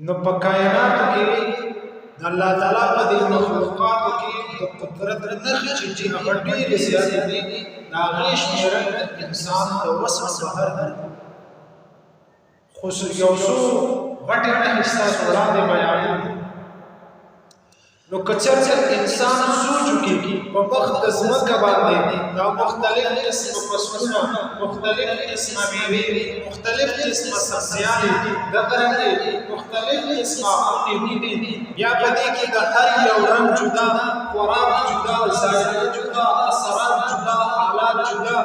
نو په کائناتو کې د الله تعالی په دې مخلوقاتو کې د قدرت نښې چې هغه ډېرې زیاتې دي د هغې شمېره د انسان د وس نه بهر ده خو یو څو غټې نښې ستاسو وړاندې بیانوم نو که چېرته انسان سوچ وکړي په مخ د ځمکه باندې دا مختلف قسمه فصلونه مختلف قسمه مېوې مختلف قسمه سبزیانې دغرنګې مختلف قسمه غوټې دي بیا په دې کې د هر یو رنګ جدا خوراک جدا ذایقه جدا اثرات جدا حالات جدا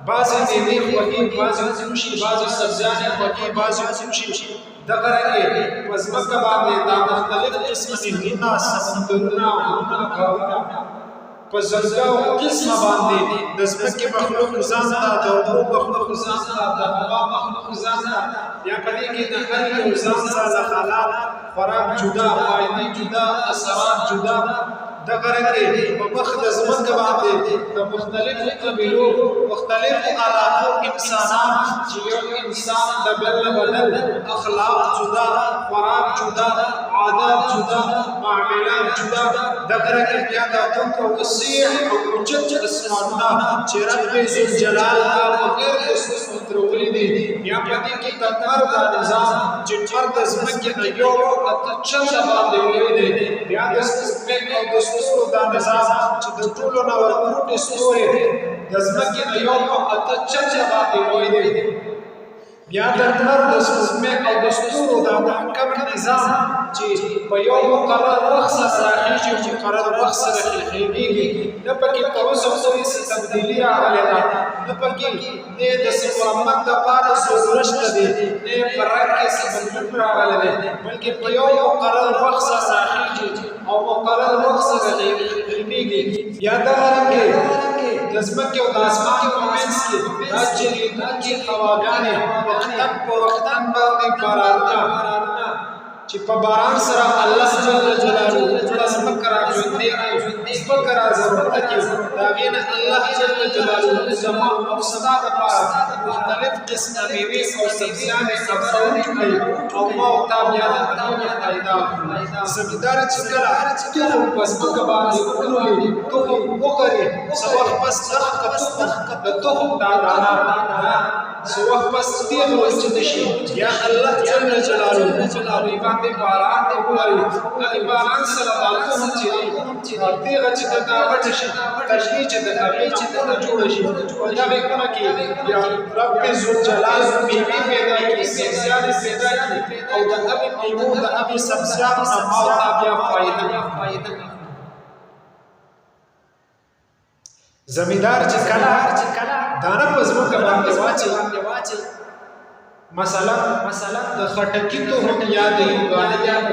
بعضې مېوې خوږې بعضې تروشي بعضې سبزیانې خوږې بعضې تروشي دغرنګې په ځمکه باندې دا مختلف قسمه نهرونه سمندرونه غرونه غارونه په زرګاو قسمه باندې د ځمکې مخلوق ځان ته د اوبو مخلوق ځان ته د هوا مخلوق ځان ته بیا په دې کې د هر یو ځان سره حالات خوراک جدا فایدې جدا اثرات جدا دغرنګې په مخ د ځمکه باندې د مختلفو قبیلو مختلفو علاقو انسانان چې یو انسان د بل نه بدل اخلاق جدا خوراک جدا عادات جدا معاملات جدا دغرنګې بیا دا دومره وسیع او اوچت اسمانونه چې رب ذوالجلال کا بغیر د ستونزو درولي دي بیا په دې کې د هر دا نظام چې هر د ځمکې نه یو اته چنده باندې لوی دی بیا د سپوږمۍ او د ستورو دا نظام چې د ټولو نه ورپورې ستوري د ځمکې نه یو په اته چنده باندې لوی دی بیا د لمر د سپوږمۍ او د ستورو دا محکم نظام چې په یو مقرر وخت سره راخېږي او مقرر وخت سره خېږي نه پکې په اوسه پورې څه تبدیلي راغلې ده نه پکې نه د څه مرمت دپاره ضرورت شته دی نه په رنګ کې څه بدلون راغلی دی بلکې په یو مقرر وخت سره راخېږي او مقرر وخت سره خېږي بیا دغرنګې د ځمکې او د اسمان په منځ کې دا چلېدونکې هواګانې وختن په وختن باندې بارانونه چې په باران سره الله جل جلاله ټوله ځمکه راژوندۍ کړي ځمکه راژوندۍ کړي د هغې نه الله جل جلاله زما او ستا دپاره مختلف قسمه مېوې او سبزیانې ابسرون کړئ او ما او تا بیا د هغې نه فایده اخلو زمیندار چې کله تخم په ځمکه باندې وکرلي تخم وکري څه وخت پس دغه تخم د تخم دا دانه څه وخت پس تېغ ورچته شي یا الله جل جلاله هغې باندې باران وواري هغې باران سره دا تخم چې دی تېغه چې د دا غټه شي تشنې چې د هغې چې دغه جوړه شي په دغې کونه کې بیا رب ذوالجلال مېوې پیدا کړي سبزیانې پیدا کړي او د هغې میوو د هغې سبزیانو نه ما او تا بیا فایده زمیندار چې کله دانه په ځمکه باندې واچوي مثلا د خټکي تخم یا د هندواڼې یا د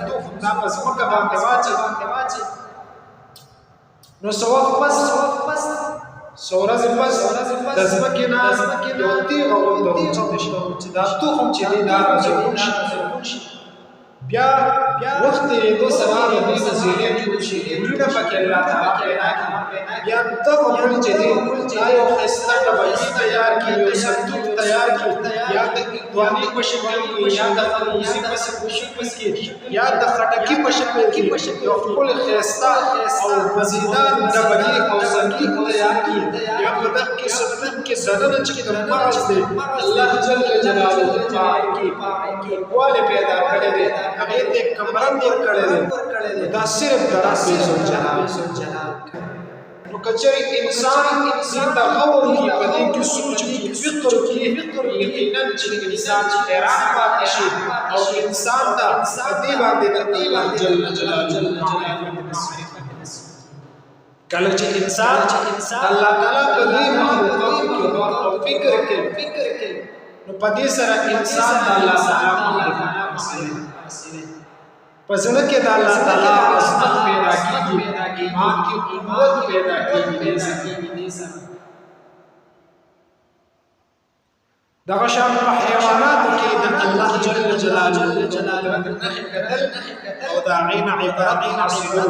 تخم دا په ځمکه باندې واچوي نو څه وخت پس څو ورځې پس د ځمکې نه یو تېغه ورته اوچته شي چې دا تخم چې دی دا راژوند شي بیا وخت تېرېدو سره د دې نه زیرې جوړ شي ګلونه پکې الله تعالی پیدا کړي بیا دغه ګل چې دی دا یو ښایسته ډبکې تیار کړي یو صندوق تیار کړي یا د هندواڼې په شکل کې یا د خربوزې په شکل کې یا د خټکي په شکل کې یو ښکلې ښایسته او مزیدار ډبکې او صندوق تیار کړي یا په دغه کې صندوق کې دننه چې کوم مغز دی الله جل جلاله په هغې کې خوږوالی پیدا کړی دی هغې ته کمرنګ ورکړی دی دا صرف د رب ذوالجلال نو که چېرې انسان دې ته غور وکړي په دې کې سوچ وکړي فکر وکړي یقینا چې انسان حیران پاتې شي او انسان ته په دې باندې د الله جل جلاله کله چې انسان الله تعالی په دې مخلوقاتو کې غور او فکر کوي نو په دې سره انسان د الله تعالی په زړه کې د الله تعالی عظمت پیدا کېږي ایمان کې قوت پیدا کېږي دغه شان په حیواناتو کې د الله جل جلاله نښې کتل او د هغې نه عبرت حاصلول